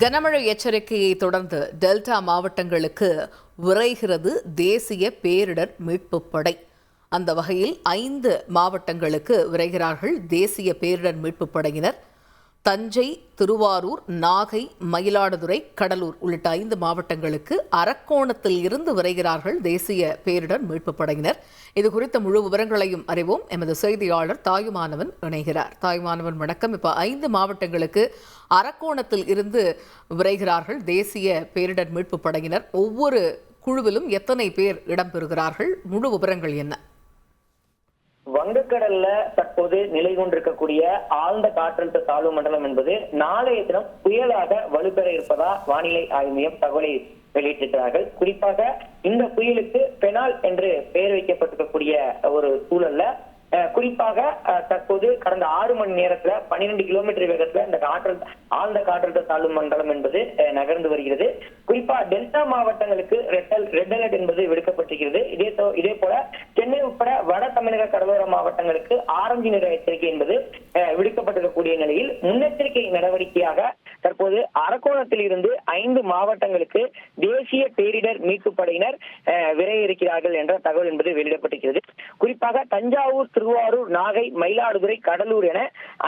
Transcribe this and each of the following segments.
கனமழை எச்சரிக்கையை தொடர்ந்து டெல்டா மாவட்டங்களுக்கு விரைகிறது தேசிய பேரிடர் மீட்புப் படை. அந்த வகையில் 5 மாவட்டங்களுக்கு விரைகிறார்கள் தேசிய பேரிடர் மீட்புப் படையினர். தஞ்சை, திருவாரூர், நாகை, மயிலாடுதுறை, கடலூர் உள்ளிட்ட 5 மாவட்டங்களுக்கு அரக்கோணத்தில் இருந்து விரைகிறார்கள் தேசிய பேரிடர் மீட்புப் படையினர். இதுகுறித்த முழு விவரங்களையும் அறிவோம். எமது செய்தியாளர் தாயுமானவன் இணைகிறார். தாயுமானவன், வணக்கம். இப்போ 5 மாவட்டங்களுக்கு அரக்கோணத்தில் இருந்து விரைகிறார்கள் தேசிய பேரிடர் மீட்புப் படையினர். ஒவ்வொரு குழுவிலும் எத்தனை பேர் இடம்பெறுகிறார்கள்? முழு விவரங்கள் என்ன? வங்கக்கடல்ல தற்போது நிலை கொண்டிருக்கக்கூடிய ஆழ்ந்த காற்றழுத்த தாழ்வு மண்டலம் என்பது நாளைய தினம் புயலாக வலுப்பெற இருப்பதா வானிலை ஆய்வு மையம் தகவலை வெளியிட்டிருக்கிறார்கள். குறிப்பாக இந்த புயலுக்கு பெனால் என்று பெயர் வைக்கப்பட்டிருக்கக்கூடிய ஒரு சூழல்ல குறிப்பாக தற்போது கடந்த 6 மணி நேரத்துல 12 கிலோமீட்டர் வேகத்துல இந்த ஆழ்ந்த காற்றழுத்த தாழ்வு மண்டலம் என்பது நகர்ந்து வருகிறது. குறிப்பா டெல்டா மாவட்டங்களுக்கு ரெட் அலர்ட் என்பது விடுக்கப்பட்டிருக்கிறது. இதே போல சென்னை உட்பட வட தமிழக கடலோர மாவட்டங்களுக்கு ஆரஞ்சு நிற எச்சரிக்கை என்பது விடுக்கப்பட்டிருக்கக்கூடிய நிலையில் முன்னெச்சரிக்கை நடவடிக்கையாக தற்போது அரக்கோணத்தில் இருந்து 5 மாவட்டங்களுக்கு தேசிய பேரிடர் மீட்பு படையினர் விரைய இருக்கிறார்கள் என்ற தகவல் என்பது வெளியிடப்பட்டிருக்கிறது. குறிப்பாக தஞ்சாவூர், திருவாரூர், நாகை, மயிலாடுதுறை, கடலூர் என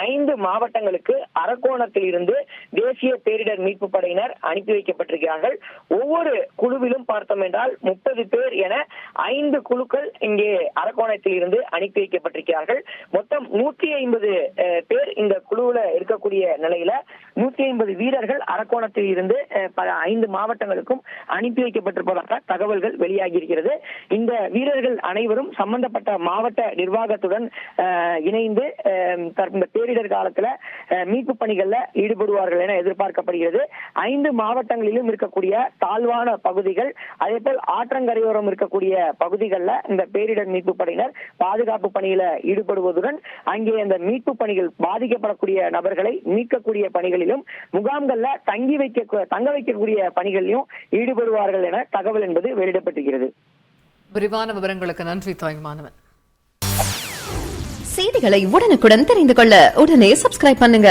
5 மாவட்டங்களுக்கு அரக்கோணத்தில் இருந்து தேசிய பேரிடர் மீட்பு படையினர் அனுப்பி வைக்கப்பட்டிருக்கிறார்கள். ஒவ்வொரு குழுவிலும் பார்த்தோம் என்றால் 30 பேர் என 5 குழுக்கள் இங்கே அரக்கோணத்தில் இருந்து அனுப்பி வைக்கப்பட்டிருக்கிறார்கள். மொத்தம் 150 பேர் இந்த குழுவில் இருக்கக்கூடிய நிலையில 150 வீரர்கள் அரக்கோணத்தில் இருந்து 5 மாவட்டங்களுக்கும் அனுப்பி வைக்கப்பட்டிருப்பதாக தகவல்கள் வெளியாகி இருக்கிறது. இந்த வீரர்கள் அனைவரும் சம்பந்தப்பட்ட மாவட்ட நிர்வாகத்துடன் இணைந்து இந்த பேரிடர் காலத்துல மீட்பு பணிகள்ல ஈடுபடுவார்கள் என எதிர்பார்க்கப்படுகிறது. 5 மாவட்டங்களிலும் இருக்கக்கூடிய தாழ்வான பகுதிகள், அதே போல் ஆற்றங்கரையோரம் இருக்கக்கூடிய பகுதிகளில் இந்த பேரிடர் மீட்பு படையினர் பாதுகாப்பு பணியில ஈடுபடுவதுடன் அங்கே அந்த மீட்பு பணிகள் பாதிக்கப்படக்கூடிய நபர்களை மீட்கக்கூடிய பணிகளிலும் முகாம்கள்ல தங்க வைக்கக்கூடிய பணிகளிலும் ஈடுபடுவார்கள் என தகவல் என்பது வெளியிடப்பட்டிருக்கிறது. விரிவான விவரங்களுக்கு நன்றி தாயுமானவன். செய்திகளை உடனுக்குடன் தெரிந்து கொள்ள உடனே சப்ஸ்கிரைப் பண்ணுங்க.